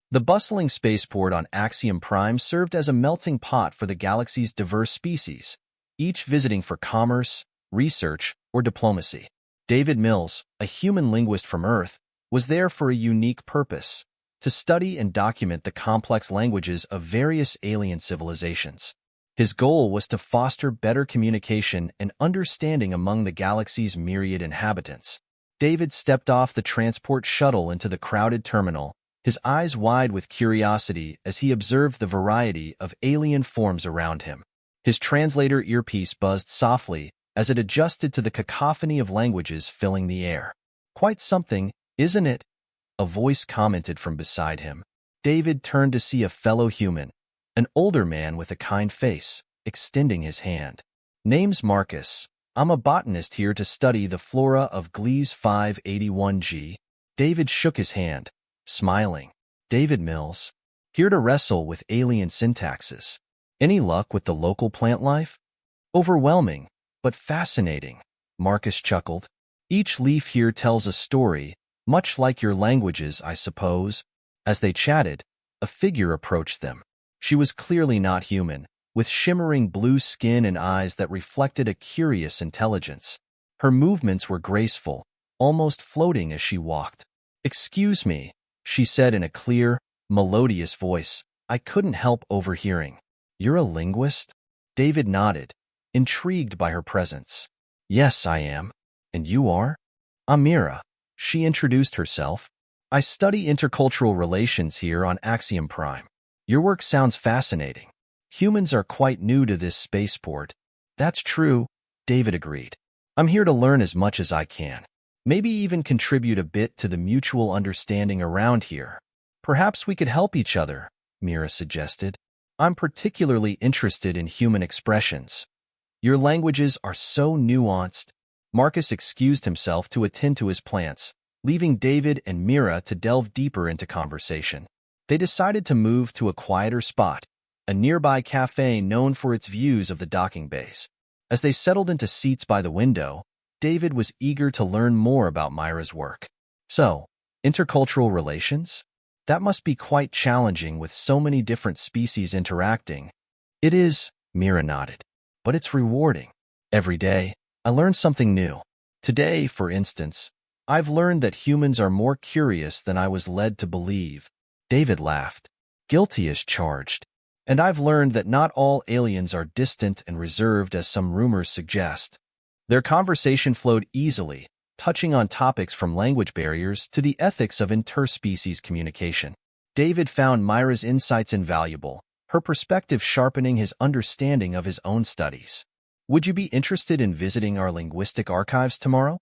The bustling spaceport on Axiom Prime served as a melting pot for the galaxy's diverse species, each visiting for commerce, research, or diplomacy. David Mills, a human linguist from Earth, was there for a unique purpose: to study and document the complex languages of various alien civilizations. His goal was to foster better communication and understanding among the galaxy's myriad inhabitants. David stepped off the transport shuttle into the crowded terminal, his eyes wide with curiosity as he observed the variety of alien forms around him. His translator earpiece buzzed softly as it adjusted to the cacophony of languages filling the air. "Quite something, isn't it?" a voice commented from beside him. David turned to see a fellow human, an older man with a kind face, extending his hand. "Name's Marcus. I'm a botanist here to study the flora of Gliese 581G. David shook his hand, smiling. "David Mills. Here to wrestle with alien syntaxes. Any luck with the local plant life?" "Overwhelming, but fascinating," Marcus chuckled. "Each leaf here tells a story, much like your languages, I suppose." As they chatted, a figure approached them. She was clearly not human, with shimmering blue skin and eyes that reflected a curious intelligence. Her movements were graceful, almost floating as she walked. "Excuse me," she said in a clear, melodious voice I couldn't help overhearing. "You're a linguist?" David nodded, intrigued by her presence. "Yes, I am. And you are?" "I'm Mira," she introduced herself. "I study intercultural relations here on Axiom Prime. Your work sounds fascinating. Humans are quite new to this spaceport." "That's true," David agreed. "I'm here to learn as much as I can. Maybe even contribute a bit to the mutual understanding around here." "Perhaps we could help each other," Mira suggested. "I'm particularly interested in human expressions. Your languages are so nuanced." Marcus excused himself to attend to his plants, leaving David and Mira to delve deeper into conversation. They decided to move to a quieter spot, a nearby cafe known for its views of the docking bays. As they settled into seats by the window, David was eager to learn more about Mira's work. "So, intercultural relations? That must be quite challenging with so many different species interacting." "It is," Mira nodded, "but it's rewarding. Every day, I learn something new. Today, for instance, I've learned that humans are more curious than I was led to believe." David laughed. "Guilty as charged. And I've learned that not all aliens are distant and reserved as some rumors suggest." Their conversation flowed easily, touching on topics from language barriers to the ethics of interspecies communication. David found Mira's insights invaluable, her perspective sharpening his understanding of his own studies. "Would you be interested in visiting our linguistic archives tomorrow?"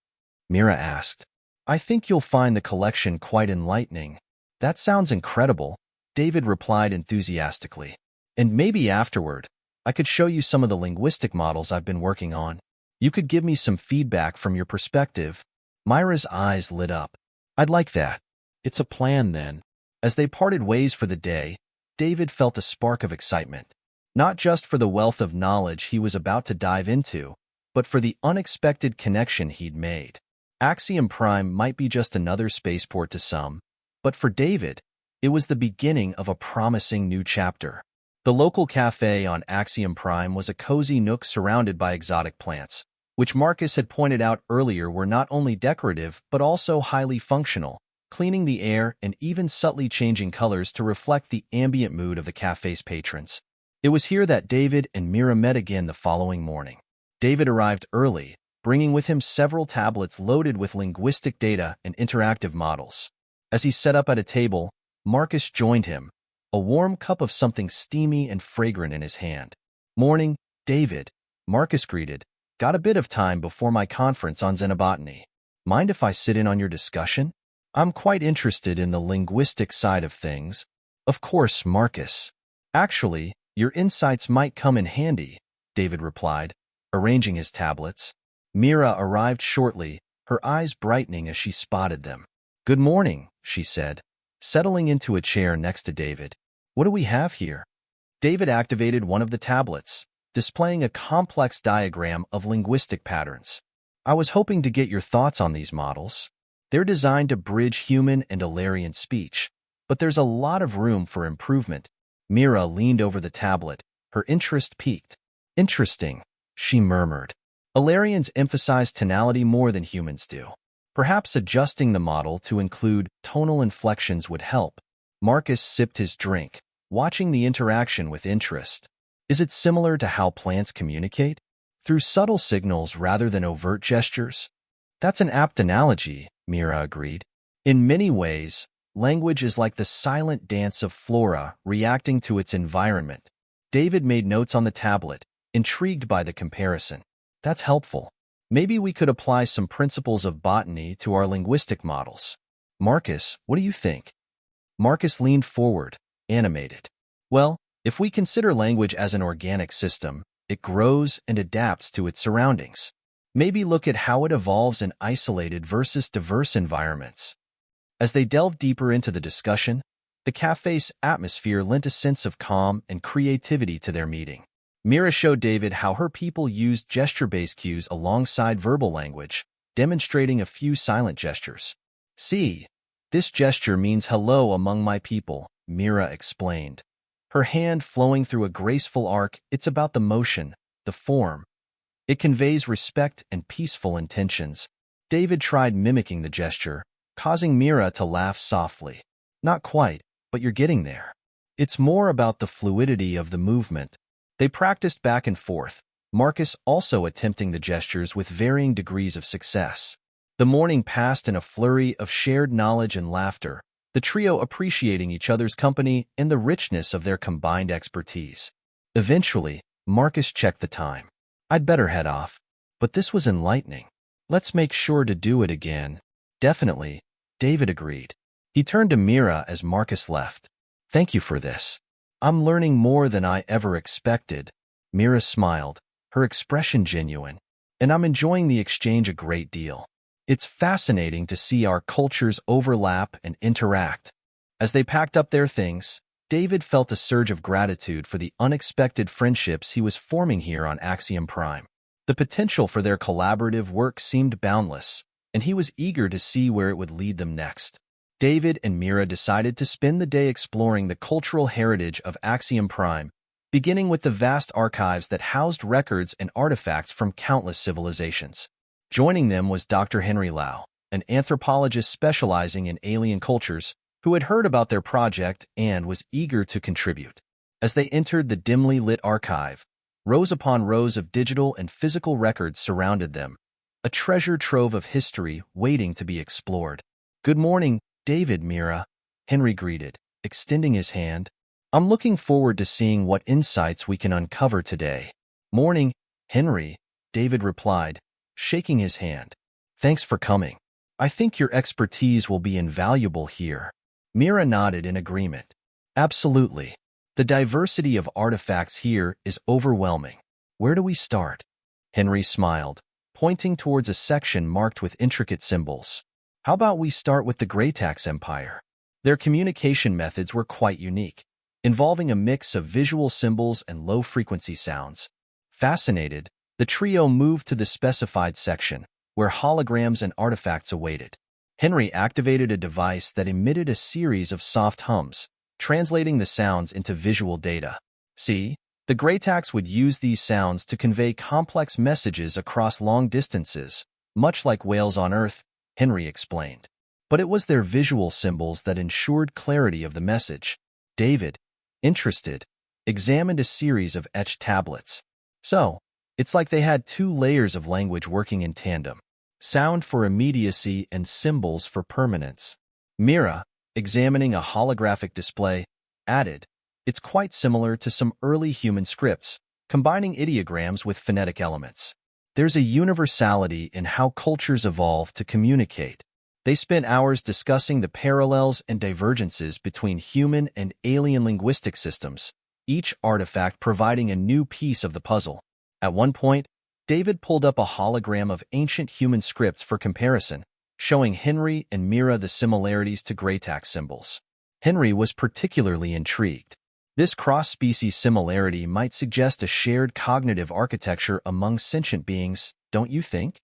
Mira asked. "I think you'll find the collection quite enlightening." "That sounds incredible," David replied enthusiastically. "And maybe afterward, I could show you some of the linguistic models I've been working on. You could give me some feedback from your perspective." Mira's eyes lit up. "I'd like that. It's a plan, then." As they parted ways for the day, David felt a spark of excitement, not just for the wealth of knowledge he was about to dive into, but for the unexpected connection he'd made. Axiom Prime might be just another spaceport to some, but for David, it was the beginning of a promising new chapter. The local cafe on Axiom Prime was a cozy nook surrounded by exotic plants, which Marcus had pointed out earlier were not only decorative but also highly functional, cleaning the air and even subtly changing colors to reflect the ambient mood of the cafe's patrons. It was here that David and Mira met again the following morning. David arrived early, bringing with him several tablets loaded with linguistic data and interactive models. As he set up at a table, Marcus joined him, a warm cup of something steamy and fragrant in his hand. "Morning, David," Marcus greeted. "Got a bit of time before my conference on xenobotany. Mind if I sit in on your discussion? I'm quite interested in the linguistic side of things." "Of course, Marcus. Actually, your insights might come in handy," David replied, arranging his tablets. Mira arrived shortly, her eyes brightening as she spotted them. "Good morning," she said, settling into a chair next to David. "What do we have here?" David activated one of the tablets, displaying a complex diagram of linguistic patterns. "I was hoping to get your thoughts on these models. They're designed to bridge human and Alarian speech, but there's a lot of room for improvement. Mira leaned over the tablet, her interest piqued. Interesting, she murmured. Alarians emphasize tonality more than humans do. Perhaps adjusting the model to include tonal inflections would help. Marcus sipped his drink, watching the interaction with interest. Is it similar to how plants communicate? Through subtle signals rather than overt gestures? That's an apt analogy, Mira agreed. In many ways, language is like the silent dance of flora reacting to its environment. David made notes on the tablet, intrigued by the comparison. That's helpful. Maybe we could apply some principles of botany to our linguistic models. Marcus, what do you think? Marcus leaned forward, animated. Well, if we consider language as an organic system, it grows and adapts to its surroundings. Maybe look at how it evolves in isolated versus diverse environments. As they delved deeper into the discussion, the cafe's atmosphere lent a sense of calm and creativity to their meeting. Mira showed David how her people used gesture-based cues alongside verbal language, demonstrating a few silent gestures. See, this gesture means hello among my people, Mira explained. Her hand flowing through a graceful arc, it's about the motion, the form. It conveys respect and peaceful intentions. David tried mimicking the gesture, causing Mira to laugh softly. Not quite, but you're getting there. It's more about the fluidity of the movement. They practiced back and forth, Marcus also attempting the gestures with varying degrees of success. The morning passed in a flurry of shared knowledge and laughter, the trio appreciating each other's company and the richness of their combined expertise. Eventually, Marcus checked the time. I'd better head off. But this was enlightening. Let's make sure to do it again. Definitely, David agreed. He turned to Mira as Marcus left. Thank you for this. I'm learning more than I ever expected. Mira smiled, her expression genuine. And I'm enjoying the exchange a great deal. It's fascinating to see our cultures overlap and interact. As they packed up their things, David felt a surge of gratitude for the unexpected friendships he was forming here on Axiom Prime. The potential for their collaborative work seemed boundless, and he was eager to see where it would lead them next. David and Mira decided to spend the day exploring the cultural heritage of Axiom Prime, beginning with the vast archives that housed records and artifacts from countless civilizations. Joining them was Dr. Henry Lau, an anthropologist specializing in alien cultures, who had heard about their project and was eager to contribute. As they entered the dimly lit archive, rows upon rows of digital and physical records surrounded them, a treasure trove of history waiting to be explored. Good morning, David, Mira, Henry greeted, extending his hand. I'm looking forward to seeing what insights we can uncover today. Morning, Henry, David replied, shaking his hand. Thanks for coming. I think your expertise will be invaluable here. Mira nodded in agreement. Absolutely. The diversity of artifacts here is overwhelming. Where do we start? Henry smiled, pointing towards a section marked with intricate symbols. How about we start with the Greytax Empire? Their communication methods were quite unique, involving a mix of visual symbols and low-frequency sounds. Fascinated, the trio moved to the specified section, where holograms and artifacts awaited. Henry activated a device that emitted a series of soft hums, translating the sounds into visual data. See, the Greytax would use these sounds to convey complex messages across long distances, much like whales on Earth, Henry explained. But it was their visual symbols that ensured clarity of the message. David, interested, examined a series of etched tablets. So, it's like they had two layers of language working in tandem. Sound for immediacy and symbols for permanence. Mira, examining a holographic display, added, it's quite similar to some early human scripts, combining ideograms with phonetic elements. There's a universality in how cultures evolve to communicate. They spent hours discussing the parallels and divergences between human and alien linguistic systems, each artifact providing a new piece of the puzzle. At one point, David pulled up a hologram of ancient human scripts for comparison, showing Henry and Mira the similarities to Greytax symbols. Henry was particularly intrigued. This cross-species similarity might suggest a shared cognitive architecture among sentient beings, don't you think?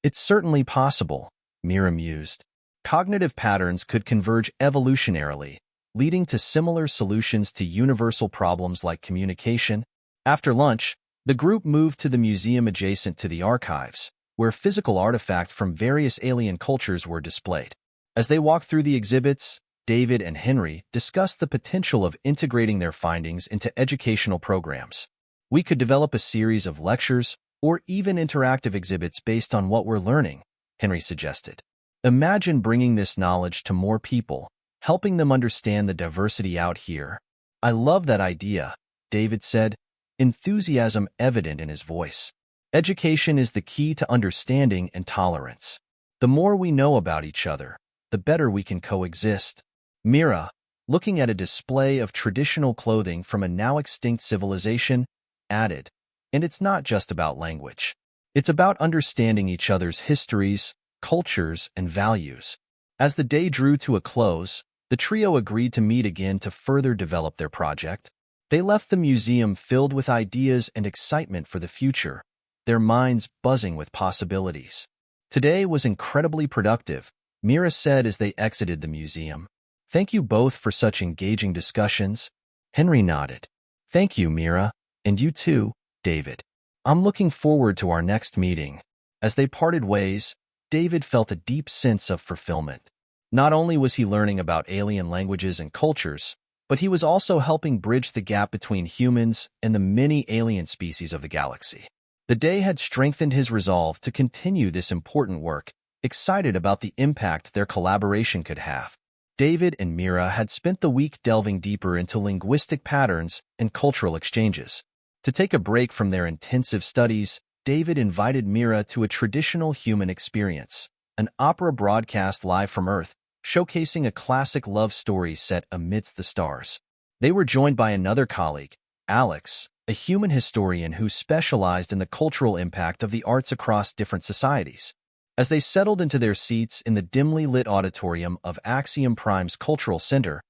It's certainly possible, Mira mused. Cognitive patterns could converge evolutionarily, leading to similar solutions to universal problems like communication. After lunch, the group moved to the museum adjacent to the archives, where physical artifacts from various alien cultures were displayed. As they walked through the exhibits, David and Henry discussed the potential of integrating their findings into educational programs. We could develop a series of lectures or even interactive exhibits based on what we're learning, Henry suggested. Imagine bringing this knowledge to more people, helping them understand the diversity out here. I love that idea, David said, enthusiasm evident in his voice. Education is the key to understanding and tolerance. The more we know about each other, the better we can coexist. Mira, looking at a display of traditional clothing from a now-extinct civilization, added, and it's not just about language. It's about understanding each other's histories, cultures, and values. As the day drew to a close, the trio agreed to meet again to further develop their project. They left the museum filled with ideas and excitement for the future, their minds buzzing with possibilities. Today was incredibly productive, Mira said as they exited the museum. Thank you both for such engaging discussions. Henry nodded. Thank you, Mira, and you too, David. I'm looking forward to our next meeting. As they parted ways, David felt a deep sense of fulfillment. Not only was he learning about alien languages and cultures, but he was also helping bridge the gap between humans and the many alien species of the galaxy. The day had strengthened his resolve to continue this important work, excited about the impact their collaboration could have. David and Mira had spent the week delving deeper into linguistic patterns and cultural exchanges. To take a break from their intensive studies, David invited Mira to a traditional human experience, an opera broadcast live from Earth, showcasing a classic love story set amidst the stars. They were joined by another colleague, Alex, a human historian who specialized in the cultural impact of the arts across different societies. As they settled into their seats in the dimly lit auditorium of Axium Prime's Cultural Center,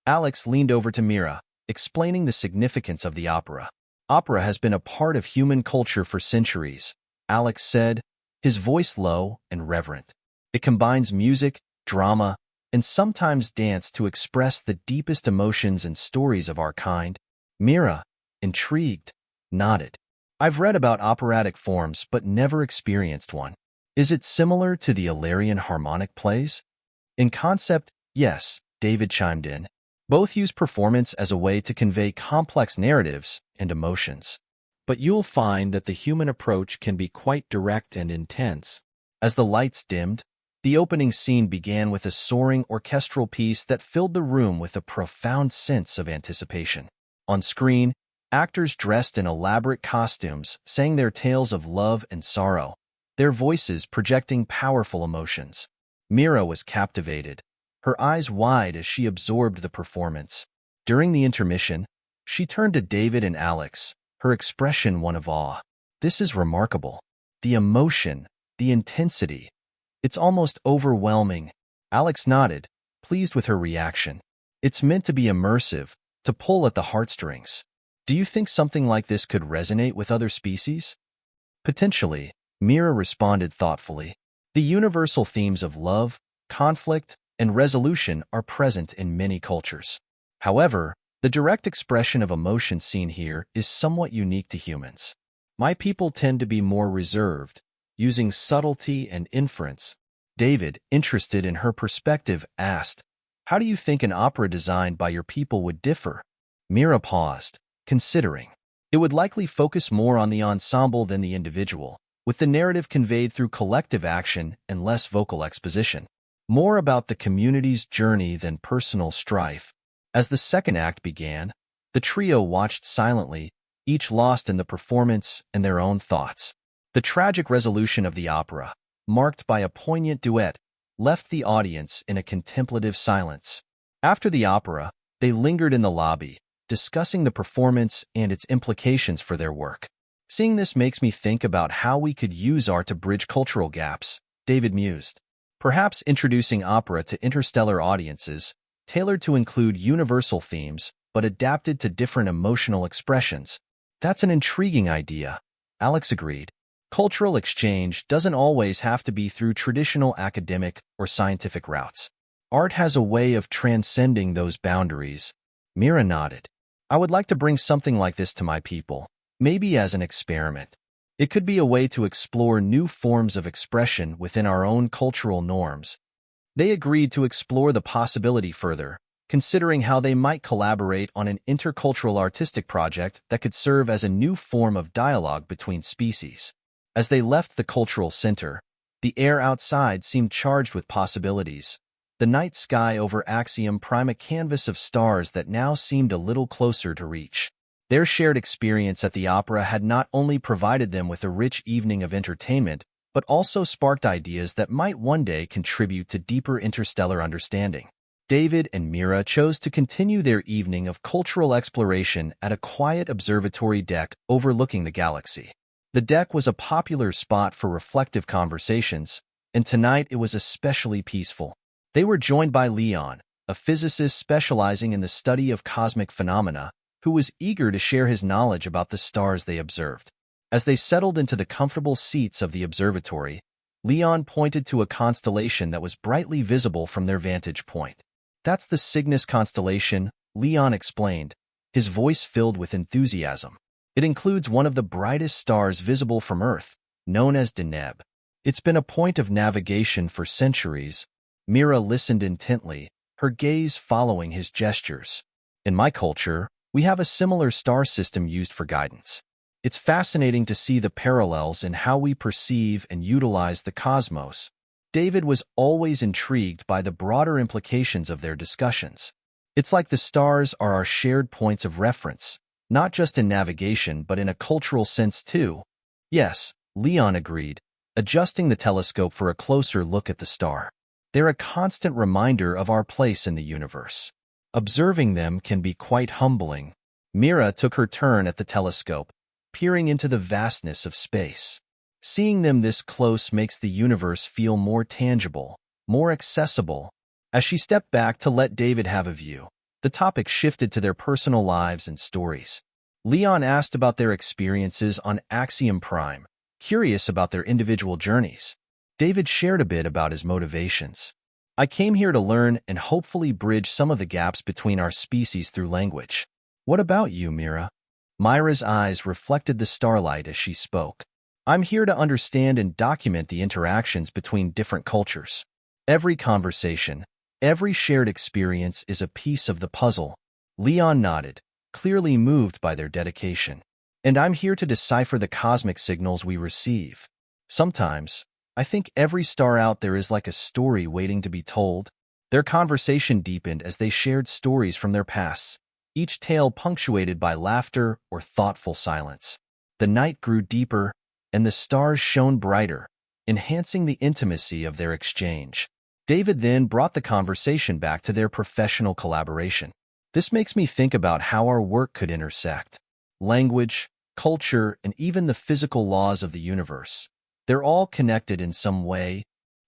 Alex leaned over to Mira, explaining the significance of the opera. Opera has been a part of human culture for centuries, Alex said, his voice low and reverent. It combines music, drama, and sometimes dance to express the deepest emotions and stories of our kind. Mira, intrigued, nodded. I've read about operatic forms but never experienced one. Is it similar to the Illyrian harmonic plays? In concept, yes, David chimed in. Both use performance as a way to convey complex narratives and emotions. But you'll find that the human approach can be quite direct and intense. As the lights dimmed, the opening scene began with a soaring orchestral piece that filled the room with a profound sense of anticipation. On screen, actors dressed in elaborate costumes sang their tales of love and sorrow, their voices projecting powerful emotions. Mira was captivated, her eyes wide as she absorbed the performance. During the intermission, she turned to David and Alex, her expression one of awe. This is remarkable. The emotion, the intensity. It's almost overwhelming. Alex nodded, pleased with her reaction. It's meant to be immersive, to pull at the heartstrings. Do you think something like this could resonate with other species? Potentially, Mira responded thoughtfully. The universal themes of love, conflict, and resolution are present in many cultures. However, the direct expression of emotion seen here is somewhat unique to humans. My people tend to be more reserved, using subtlety and inference. David, interested in her perspective, asked, how do you think an opera designed by your people would differ? Mira paused, considering. It would likely focus more on the ensemble than the individual, with the narrative conveyed through collective action and less vocal exposition. More about the community's journey than personal strife. As the second act began, the trio watched silently, each lost in the performance and their own thoughts. The tragic resolution of the opera, marked by a poignant duet, left the audience in a contemplative silence. After the opera, they lingered in the lobby, discussing the performance and its implications for their work. Seeing this makes me think about how we could use art to bridge cultural gaps, David mused. Perhaps introducing opera to interstellar audiences, tailored to include universal themes, but adapted to different emotional expressions. That's an intriguing idea, Alex agreed. Cultural exchange doesn't always have to be through traditional academic or scientific routes. Art has a way of transcending those boundaries. Mira nodded. I would like to bring something like this to my people, maybe as an experiment. It could be a way to explore new forms of expression within our own cultural norms. They agreed to explore the possibility further, considering how they might collaborate on an intercultural artistic project that could serve as a new form of dialogue between species. As they left the cultural center, the air outside seemed charged with possibilities. The night sky over Axium Prime, a canvas of stars that now seemed a little closer to reach. Their shared experience at the opera had not only provided them with a rich evening of entertainment, but also sparked ideas that might one day contribute to deeper interstellar understanding. David and Mira chose to continue their evening of cultural exploration at a quiet observatory deck overlooking the galaxy. The deck was a popular spot for reflective conversations, and tonight it was especially peaceful. They were joined by Leon, a physicist specializing in the study of cosmic phenomena, who was eager to share his knowledge about the stars they observed. As they settled into the comfortable seats of the observatory, Leon pointed to a constellation that was brightly visible from their vantage point. That's the Cygnus constellation, Leon explained, his voice filled with enthusiasm. It includes one of the brightest stars visible from Earth, known as Deneb. It's been a point of navigation for centuries. Mira listened intently, her gaze following his gestures. In my culture, we have a similar star system used for guidance. It's fascinating to see the parallels in how we perceive and utilize the cosmos. David was always intrigued by the broader implications of their discussions. It's like the stars are our shared points of reference, not just in navigation but in a cultural sense too. Yes, Leon agreed, adjusting the telescope for a closer look at the star. They're a constant reminder of our place in the universe. Observing them can be quite humbling. Mira took her turn at the telescope, peering into the vastness of space. Seeing them this close makes the universe feel more tangible, more accessible. As she stepped back to let David have a view, the topic shifted to their personal lives and stories. Leon asked about their experiences on Axiom Prime, curious about their individual journeys. David shared a bit about his motivations. I came here to learn and hopefully bridge some of the gaps between our species through language. What about you, Mira? Myra's eyes reflected the starlight as she spoke. I'm here to understand and document the interactions between different cultures. Every conversation, every shared experience is a piece of the puzzle. Leon nodded, clearly moved by their dedication. And I'm here to decipher the cosmic signals we receive. Sometimes, I think every star out there is like a story waiting to be told. Their conversation deepened as they shared stories from their pasts, each tale punctuated by laughter or thoughtful silence. The night grew deeper, and the stars shone brighter, enhancing the intimacy of their exchange. David then brought the conversation back to their professional collaboration. This makes me think about how our work could intersect. Language, culture, and even the physical laws of the universe. They're all connected in some way.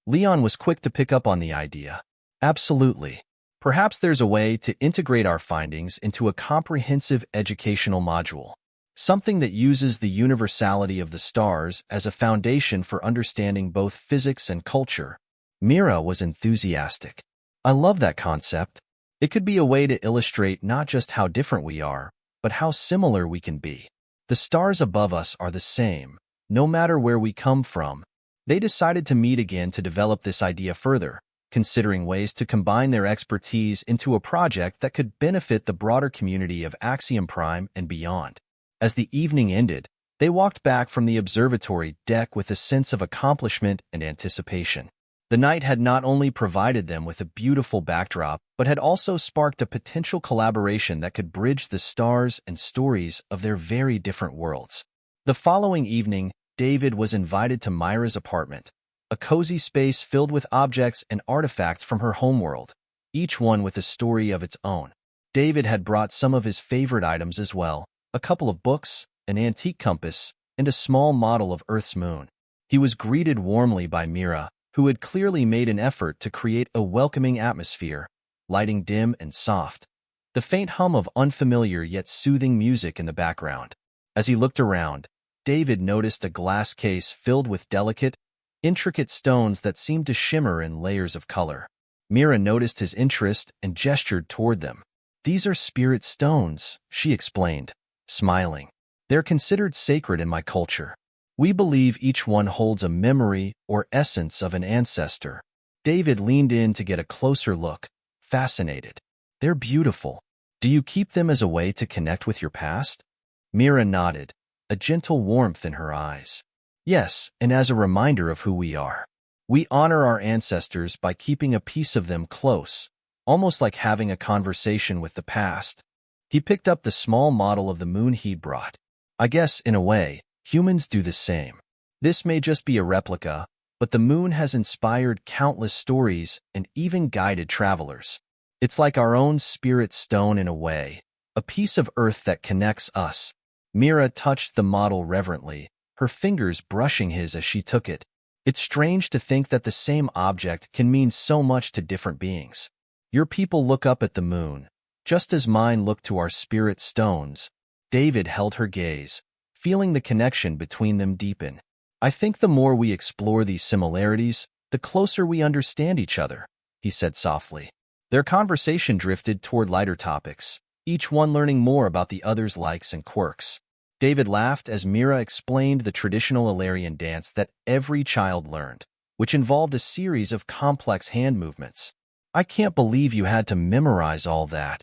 Leon was quick to pick up on the idea. Absolutely. Perhaps there's a way to integrate our findings into a comprehensive educational module. Something that uses the universality of the stars as a foundation for understanding both physics and culture. Mira was enthusiastic. I love that concept. It could be a way to illustrate not just how different we are, but how similar we can be. The stars above us are the same, no matter where we come from. They decided to meet again to develop this idea further, considering ways to combine their expertise into a project that could benefit the broader community of Axiom Prime and beyond. As the evening ended, they walked back from the observatory deck with a sense of accomplishment and anticipation. The night had not only provided them with a beautiful backdrop, but had also sparked a potential collaboration that could bridge the stars and stories of their very different worlds. The following evening, David was invited to Myra's apartment, a cozy space filled with objects and artifacts from her homeworld, each one with a story of its own. David had brought some of his favorite items as well, a couple of books, an antique compass, and a small model of Earth's moon. He was greeted warmly by Mira, who had clearly made an effort to create a welcoming atmosphere, lighting dim and soft, the faint hum of unfamiliar yet soothing music in the background. As he looked around, David noticed a glass case filled with delicate, intricate stones that seemed to shimmer in layers of color. Mira noticed his interest and gestured toward them. These are spirit stones, she explained, smiling. They're considered sacred in my culture. We believe each one holds a memory or essence of an ancestor. David leaned in to get a closer look, fascinated. They're beautiful. Do you keep them as a way to connect with your past? Mira nodded, a gentle warmth in her eyes. Yes, and as a reminder of who we are. We honor our ancestors by keeping a piece of them close, almost like having a conversation with the past. He picked up the small model of the moon he'd brought. I guess, in a way, humans do the same. This may just be a replica, but the moon has inspired countless stories and even guided travelers. It's like our own spirit stone in a way, a piece of earth that connects us. Mira touched the model reverently, her fingers brushing his as she took it. It's strange to think that the same object can mean so much to different beings. Your people look up at the moon, just as mine look to our spirit stones. David held her gaze, feeling the connection between them deepen. I think the more we explore these similarities, the closer we understand each other, he said softly. Their conversation drifted toward lighter topics, each one learning more about the other's likes and quirks. David laughed as Mira explained the traditional Illyrian dance that every child learned, which involved a series of complex hand movements. I can't believe you had to memorize all that,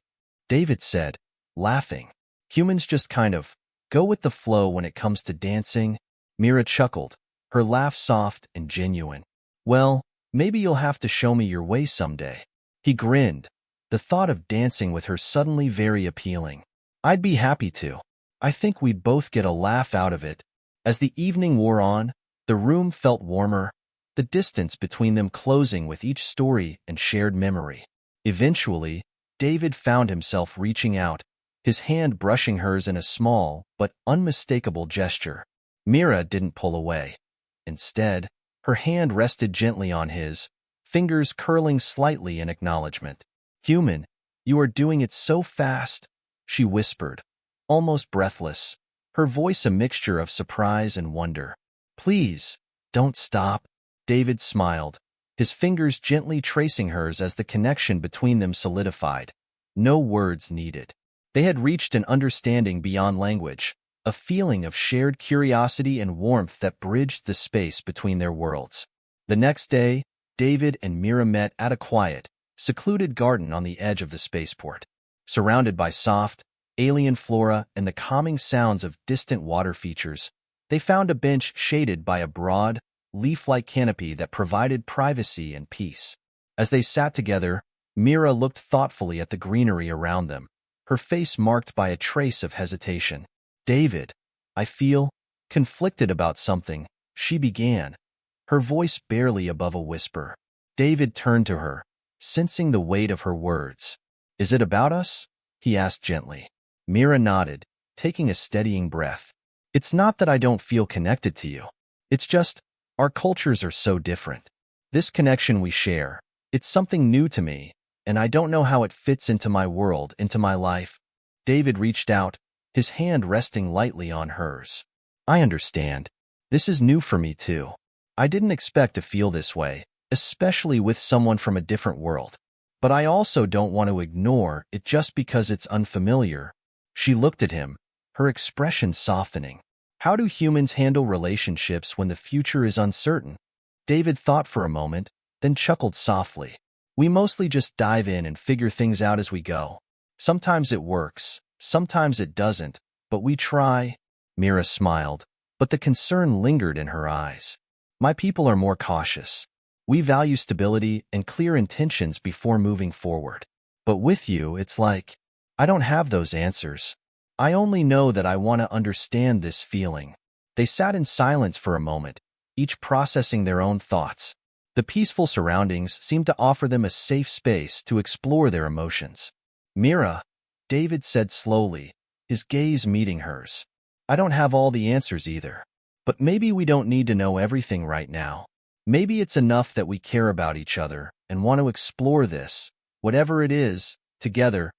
David said, laughing. Humans just kind of go with the flow when it comes to dancing. Mira chuckled, her laugh soft and genuine. Well, maybe you'll have to show me your way someday. He grinned, the thought of dancing with her suddenly very appealing. I'd be happy to. I think we'd both get a laugh out of it. As the evening wore on, the room felt warmer, the distance between them closing with each story and shared memory. Eventually, David found himself reaching out, his hand brushing hers in a small but unmistakable gesture. Mira didn't pull away. Instead, her hand rested gently on his, fingers curling slightly in acknowledgement. Human, you are doing it so fast, she whispered, almost breathless, her voice a mixture of surprise and wonder. Please, don't stop. David smiled, his fingers gently tracing hers as the connection between them solidified. No words needed. They had reached an understanding beyond language, a feeling of shared curiosity and warmth that bridged the space between their worlds. The next day, David and Mira met at a quiet, secluded garden on the edge of the spaceport. Surrounded by soft, alien flora and the calming sounds of distant water features, they found a bench shaded by a broad, leaf-like canopy that provided privacy and peace. As they sat together, Mira looked thoughtfully at the greenery around them, her face marked by a trace of hesitation. David, I feel conflicted about something, she began, her voice barely above a whisper. David turned to her, sensing the weight of her words. Is it about us? He asked gently. Mira nodded, taking a steadying breath. It's not that I don't feel connected to you. It's just, our cultures are so different. This connection we share, it's something new to me, and I don't know how it fits into my world, into my life. David reached out, his hand resting lightly on hers. I understand. This is new for me too. I didn't expect to feel this way, especially with someone from a different world. But I also don't want to ignore it just because it's unfamiliar. She looked at him, her expression softening. How do humans handle relationships when the future is uncertain? David thought for a moment, then chuckled softly. We mostly just dive in and figure things out as we go. Sometimes it works, sometimes it doesn't, but we try. Mira smiled, but the concern lingered in her eyes. My people are more cautious. We value stability and clear intentions before moving forward. But with you, it's like, I don't have those answers. I only know that I want to understand this feeling. They sat in silence for a moment, each processing their own thoughts. The peaceful surroundings seemed to offer them a safe space to explore their emotions. Mira, David said slowly, his gaze meeting hers. I don't have all the answers either. But maybe we don't need to know everything right now. Maybe it's enough that we care about each other and want to explore this, whatever it is, together.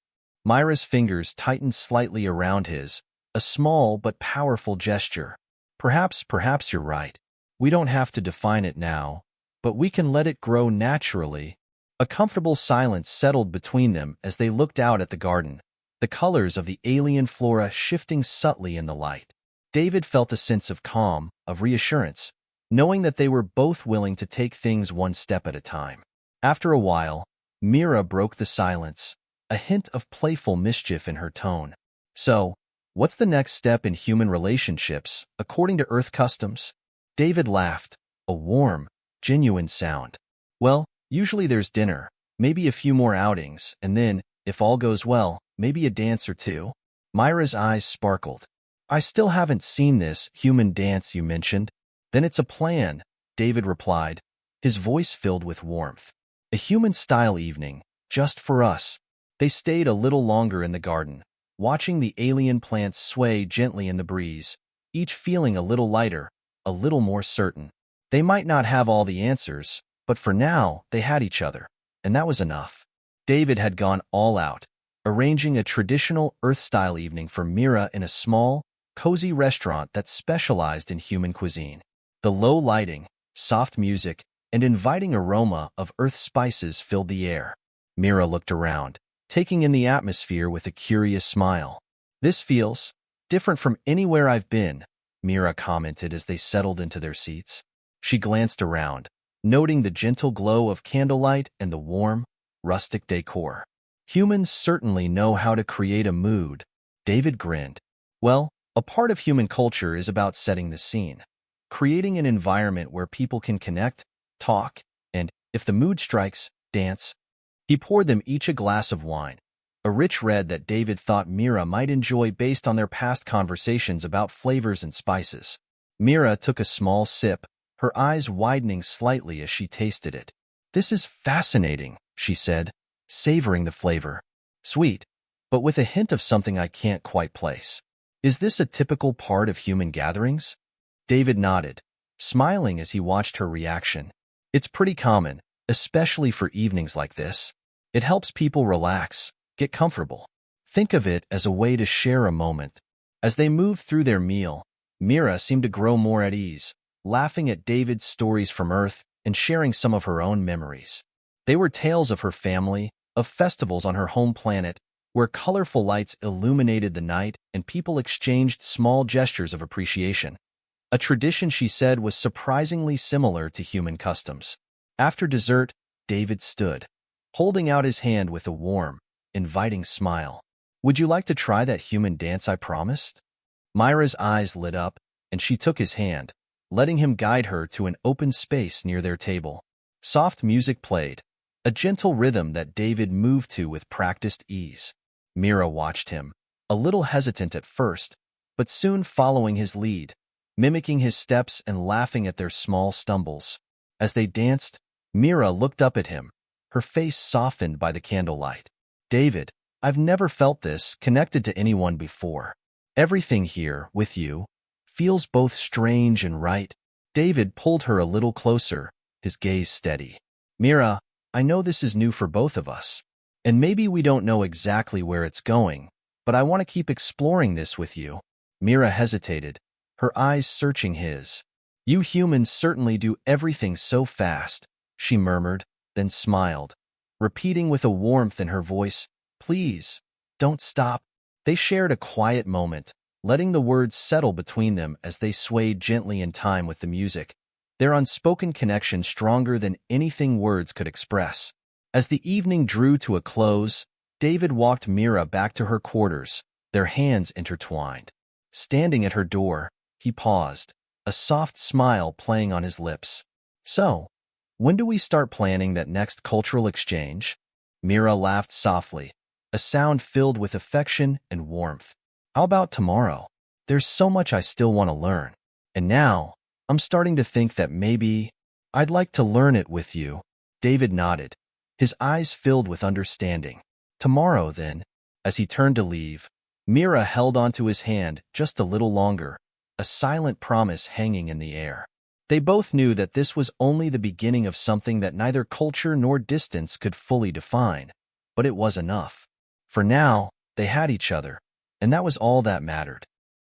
Myra's fingers tightened slightly around his, a small but powerful gesture. Perhaps you're right. We don't have to define it now, but we can let it grow naturally. A comfortable silence settled between them as they looked out at the garden, the colors of the alien flora shifting subtly in the light. David felt a sense of calm, of reassurance, knowing that they were both willing to take things one step at a time. After a while, Mira broke the silence, a hint of playful mischief in her tone. So, what's the next step in human relationships, according to Earth customs? David laughed, a warm, genuine sound. Well, usually there's dinner, maybe a few more outings, and then, if all goes well, maybe a dance or two. Myra's eyes sparkled. I still haven't seen this human dance you mentioned. Then it's a plan, David replied, his voice filled with warmth. A human-style evening, just for us. They stayed a little longer in the garden, watching the alien plants sway gently in the breeze, each feeling a little lighter, a little more certain. They might not have all the answers, but for now, they had each other, and that was enough. David had gone all out, arranging a traditional Earth-style evening for Mira in a small, cozy restaurant that specialized in human cuisine. The low lighting, soft music, and inviting aroma of Earth spices filled the air. Mira looked around, taking in the atmosphere with a curious smile. This feels different from anywhere I've been, Mira commented as they settled into their seats. She glanced around, noting the gentle glow of candlelight and the warm, rustic decor. Humans certainly know how to create a mood. David grinned. Well, a part of human culture is about setting the scene, creating an environment where people can connect, talk, and, if the mood strikes, dance. He poured them each a glass of wine, a rich red that David thought Mira might enjoy based on their past conversations about flavors and spices. Mira took a small sip, her eyes widening slightly as she tasted it. This is fascinating, she said, savoring the flavor. Sweet, but with a hint of something I can't quite place. Is this a typical part of human gatherings? David nodded, smiling as he watched her reaction. It's pretty common, especially for evenings like this. It helps people relax, get comfortable. Think of it as a way to share a moment. As they moved through their meal, Mira seemed to grow more at ease, laughing at David's stories from Earth and sharing some of her own memories. They were tales of her family, of festivals on her home planet, where colorful lights illuminated the night and people exchanged small gestures of appreciation. A tradition she said was surprisingly similar to human customs. After dessert, David stood, holding out his hand with a warm, inviting smile. Would you like to try that human dance I promised? Myra's eyes lit up, and she took his hand, letting him guide her to an open space near their table. Soft music played, a gentle rhythm that David moved to with practiced ease. Mira watched him, a little hesitant at first, but soon following his lead, mimicking his steps and laughing at their small stumbles. As they danced, Mira looked up at him, her face softened by the candlelight. David, I've never felt this connected to anyone before. Everything here, with you, feels both strange and right. David pulled her a little closer, his gaze steady. Mira, I know this is new for both of us. And maybe we don't know exactly where it's going, but I want to keep exploring this with you. Mira hesitated, her eyes searching his. You humans certainly do everything so fast, she murmured, then smiled, repeating with a warmth in her voice, please, don't stop. They shared a quiet moment, letting the words settle between them as they swayed gently in time with the music, their unspoken connection stronger than anything words could express. As the evening drew to a close, David walked Mira back to her quarters, their hands intertwined. Standing at her door, he paused, a soft smile playing on his lips. So, when do we start planning that next cultural exchange? Mira laughed softly, a sound filled with affection and warmth. How about tomorrow? There's so much I still want to learn. And now, I'm starting to think that maybe I'd like to learn it with you. David nodded, his eyes filled with understanding. Tomorrow, then. As he turned to leave, Mira held onto his hand just a little longer, a silent promise hanging in the air. They both knew that this was only the beginning of something that neither culture nor distance could fully define, but it was enough. For now, they had each other, and that was all that mattered.